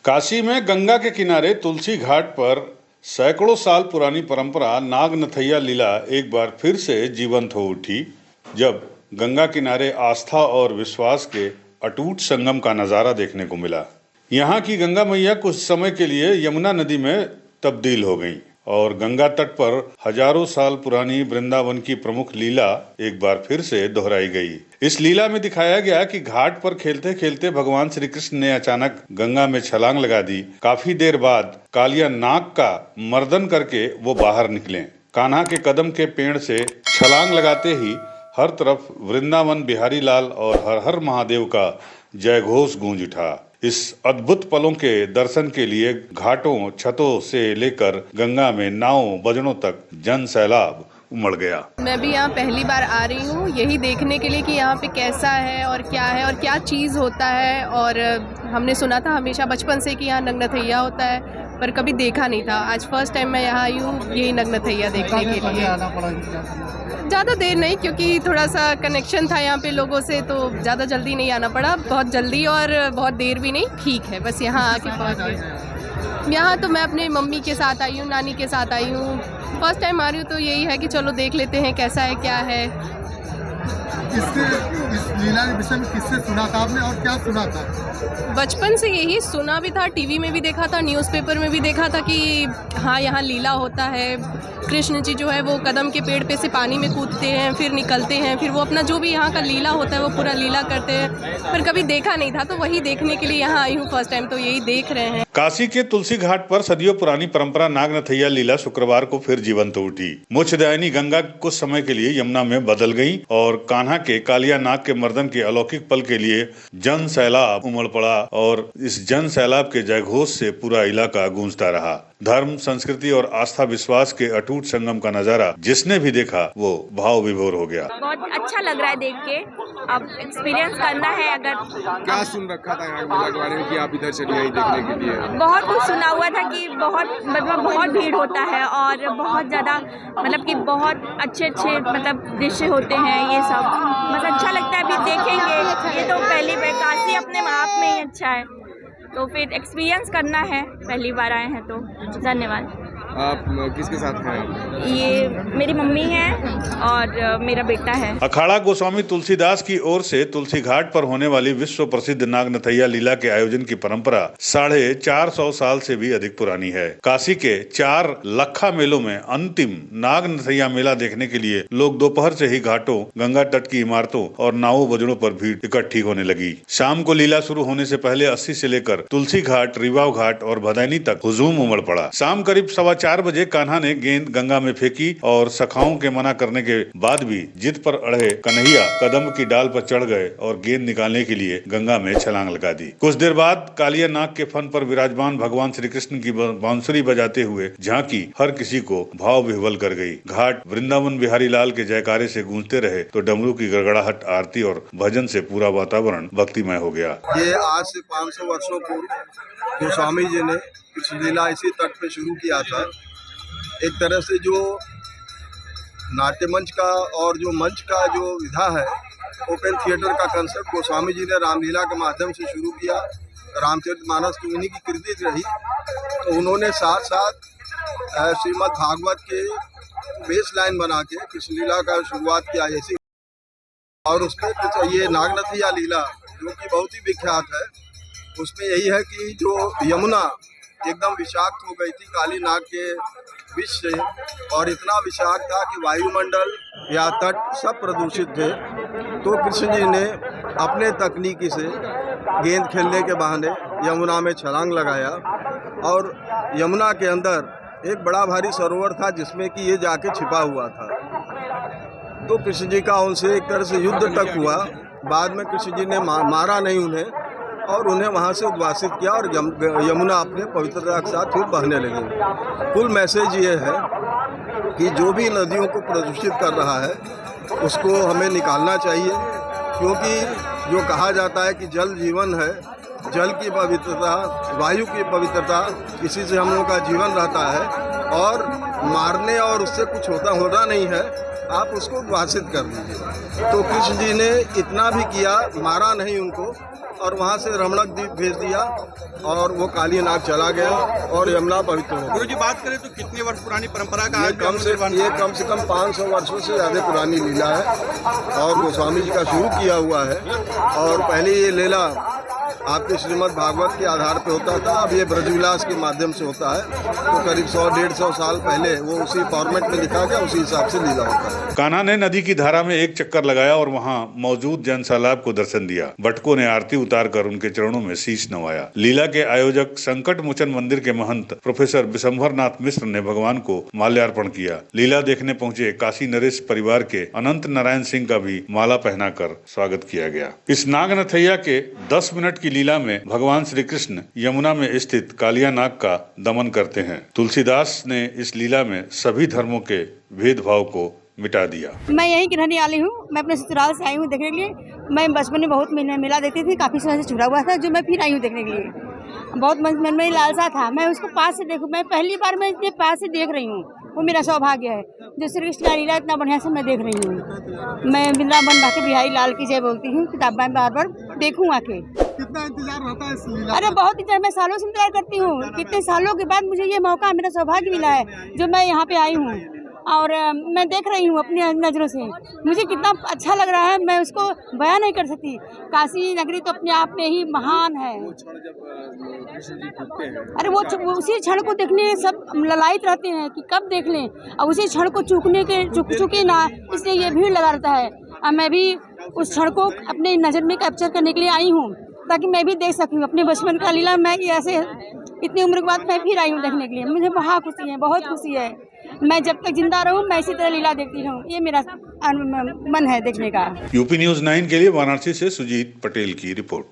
काशी में गंगा के किनारे तुलसी घाट पर सैकड़ों साल पुरानी परंपरा नागनथैया लीला एक बार फिर से जीवंत हो उठी, जब गंगा किनारे आस्था और विश्वास के अटूट संगम का नजारा देखने को मिला। यहाँ की गंगा मैया कुछ समय के लिए यमुना नदी में तब्दील हो गईं और गंगा तट पर हजारों साल पुरानी वृंदावन की प्रमुख लीला एक बार फिर से दोहराई गई। इस लीला में दिखाया गया कि घाट पर खेलते खेलते भगवान श्री कृष्ण ने अचानक गंगा में छलांग लगा दी। काफी देर बाद कालिया नाग का मर्दन करके वो बाहर निकले। कान्हा के कदम के पेड़ से छलांग लगाते ही हर तरफ वृंदावन बिहारी लाल और हर हर महादेव का जय घोष गूंज उठा। इस अद्भुत पलों के दर्शन के लिए घाटों, छतों से लेकर गंगा में नावों, बजड़ों तक जन सैलाब उमड़ गया। मैं भी यहाँ पहली बार आ रही हूँ यही देखने के लिए कि यहाँ पे कैसा है और क्या चीज़ होता है। और हमने सुना था हमेशा बचपन से कि यहाँ नगनथैया होता है, पर कभी देखा नहीं था। आज फर्स्ट टाइम मैं यहाँ आई हूँ यही नगनथैया देखने के लिए। ज़्यादा देर नहीं, क्योंकि थोड़ा सा कनेक्शन था यहाँ पे लोगों से, तो ज़्यादा जल्दी नहीं आना पड़ा। बहुत जल्दी और बहुत देर भी नहीं, ठीक है, बस यहाँ आके पहुँच गए। यहाँ तो मैं अपने मम्मी के साथ आई हूँ, नानी के साथ आई हूँ। फर्स्ट टाइम आ रही हूँ तो यही है कि चलो देख लेते हैं कैसा है, क्या है। इस लीला के विषय में किससे सुना था आपने और क्या सुना था? बचपन से यही सुना भी था, टीवी में भी देखा था, न्यूज़पेपर में भी देखा था कि हाँ यहाँ लीला होता है। कृष्ण जी जो है वो कदम के पेड़ पे से पानी में कूदते हैं, फिर निकलते हैं, फिर वो अपना जो भी यहाँ का लीला होता है वो पूरा लीला करते हैं, पर कभी देखा नहीं था। तो वही देखने के लिए यहाँ आई हूँ फर्स्ट टाइम, तो यही देख रहे हैं। काशी के तुलसी घाट पर सदियों पुरानी परंपरा नागनथैया लीला शुक्रवार को फिर जीवंत उठी। मोक्षदायिनी गंगा कुछ समय के लिए यमुना में बदल गई और कान्हा के कालिया नाग के मर्दन के अलौकिक पल के लिए जन सैलाब उमड़ पड़ा और इस जन सैलाब के जयघोष से पूरा इलाका गूंजता रहा। धर्म, संस्कृति और आस्था विश्वास के अटूट संगम का नजारा जिसने भी देखा वो भाव विभोर हो गया। बहुत अच्छा लग रहा है देख के, अब एक्सपीरियंस करना है। अगर क्या सुन रखा था यहाँ मेला के बारे में कि आप इधर चली आई देखने के लिए? बहुत कुछ सुना हुआ था कि बहुत भीड़ होता है और बहुत ज़्यादा कि बहुत अच्छे दृश्य होते हैं। ये सब अच्छा लगता है, अभी देखेंगे। ये तो पहली बार, काशी अपने आप में ही अच्छा है, तो फिर एक्सपीरियंस करना है। पहली बार आए हैं तो धन्यवाद। आप किसके साथ हैं? ये मेरी मम्मी है और मेरा बेटा है। अखाड़ा गोस्वामी तुलसीदास की ओर से तुलसी घाट पर होने वाली विश्व प्रसिद्ध नागनथैया लीला के आयोजन की परंपरा 450 साल से भी अधिक पुरानी है। काशी के 4 लखा मेलों में अंतिम नागनथैया मेला देखने के लिए लोग दोपहर से ही घाटों, गंगा तट की इमारतों और नावों, बजड़ों पर भीड़ इकट्ठी होने लगी। शाम को लीला शुरू होने से पहले 80 से लेकर तुलसी घाट, रीवाव घाट और भदैनी तक हुजूम उमड़ पड़ा। शाम करीब 4:15 बजे कान्हा ने गेंद गंगा में फेंकी और सखाओं के मना करने के बाद भी जिद पर अड़े कन्हैया कदम की डाल पर चढ़ गए और गेंद निकालने के लिए गंगा में छलांग लगा दी। कुछ देर बाद कालिया नाग के फन पर विराजमान भगवान श्री कृष्ण की बांसुरी बजाते हुए झांकी हर किसी को भाव विह्वल कर गई। घाट वृंदावन बिहारी लाल के जयकारे से गूंजते रहे तो डमरू की गड़गड़ाहट, आरती और भजन से पूरा वातावरण भक्तिमय हो गया। ये आज से 500 वर्षों पूर्व गोस्वामी जी ने कुछ लीला इसी तट पे शुरू किया था। एक तरह से जो नाट्य मंच का और जो मंच का जो विधा है, ओपन थिएटर का कंसेप्ट गोस्वामी जी ने रामलीला के माध्यम से शुरू किया। रामचरितमानस की उन्हीं की कृति रही, तो उन्होंने साथ साथ श्रीमद् भागवत के बेस लाइन बना के कृष्ण लीला का शुरुआत किया ऐसी, और उसमें ये नागनथैया लीला जो कि बहुत ही विख्यात है, उसमें यही है कि जो यमुना एकदम विषाक्त हो गई थी काली नाग के विष से, और इतना विषाक्त था कि वायुमंडल या तट सब प्रदूषित थे। तो कृष्ण जी ने अपने तकनीकी से गेंद खेलने के बहाने यमुना में छलांग लगाया और यमुना के अंदर एक बड़ा भारी सरोवर था जिसमें कि ये जाके छिपा हुआ था। तो कृष्ण जी का उनसे एक तरह से युद्ध तक हुआ। बाद में कृष्ण जी ने मारा नहीं उन्हें और उन्हें वहाँ से उद्वासित किया और यमुना अपने पवित्रता के साथ फिर बहने लगी। कुल मैसेज ये है कि जो भी नदियों को प्रदूषित कर रहा है उसको हमें निकालना चाहिए, क्योंकि जो कहा जाता है कि जल जीवन है, जल की पवित्रता, वायु की पवित्रता, इसी से हम लोगों का जीवन रहता है और मारने और उससे कुछ होना नहीं है। आप उसको भाषित कर दीजिए। तो कृष्ण जी ने इतना भी किया, मारा नहीं उनको, और वहाँ से रमणक द्वीप भेज दिया और वो काली नाग चला गया और यमुना पवित्र हो गई। गुरु जी बात करें तो कितने वर्ष पुरानी परंपरा का ये कम से कम 500 वर्षों से ज़्यादा पुरानी लीला है और गोस्वामी जी का शुरू किया हुआ है। और पहले ये लीला आपके श्रीमद् भागवत के आधार पे होता था, अब ये ब्रजविलास के माध्यम से होता है। तो करीब 100-150 साल पहले वो उसी फॉर्मेट में लिखा गया, उसी हिसाब से लीला होता है। कान्हा ने नदी की धारा में एक चक्कर लगाया और वहां मौजूद जन सैलाब को दर्शन दिया। बटकों ने आरती उतारकर उनके चरणों में शीश नवाया। लीला के आयोजक संकट मोचन मंदिर के महंत प्रोफेसर विशंभर नाथ मिश्र ने भगवान को माल्यार्पण किया। लीला देखने पहुंचे काशी नरेश परिवार के अनंत नारायण सिंह का भी माला पहनाकर स्वागत किया गया। इस नागनथैया के 10 मिनट की लीला में भगवान श्री कृष्ण यमुना में स्थित कालिया नाग का दमन करते हैं। तुलसीदास ने इस लीला में सभी धर्मों के भेदभाव को मिटा दिया। मैं यहीं की रहने वाली हूँ। मैं अपने ससुराल से आई हूँ देखने के लिए। मैं बचपन में बहुत मेला देखती थी, काफ़ी समय से छुड़ा हुआ था, जो मैं फिर आई हूँ देखने के लिए। बहुत मन में लालसा था, मैं उसको पास से देखूँ। मैं पहली बार मैं इतने पास से देख रही हूँ, वो मेरा सौभाग्य है। जो श्री कृष्ण का लीला इतना बढ़िया से मैं देख रही हूँ। मैं वृंदावन भाके बिहारी लाल की जय बोलती हूँ। किताब में बार बार देखूँ आके। कितना इंतजार रहता है इस लीला? अरे बहुत इंतजार, मैं सालों से इंतजार करती हूँ। कितने सालों के बाद मुझे ये मौका, मेरा सौभाग्य मिला है जो मैं यहाँ पे आई हूँ और मैं देख रही हूँ अपनी नज़रों से। मुझे कितना अच्छा लग रहा है, मैं उसको बयान नहीं कर सकती। काशी नगरी तो अपने आप में ही महान है। अरे वो उसी क्षण को देखने सब ललायित रहते हैं कि कब देख लें, और उसी क्षण को चूके ना, इसलिए ये भीड़ लगा रहता है। और मैं भी उस क्षण को अपने नज़र में कैप्चर करने के लिए आई हूँ, ताकि मैं भी देख सकूँ अपने बचपन का लीला। मैं ऐसे इतनी उम्र के बाद मैं फिर आई हूँ देखने के लिए। मुझे बहुत खुशी है, बहुत खुशी है। मैं जब तक जिंदा रहूँ मैं इसी तरह लीला देखती रहूँ, ये मेरा मन है देखने का। यूपी न्यूज़ 9 के लिए वाराणसी से सुजीत पटेल की रिपोर्ट।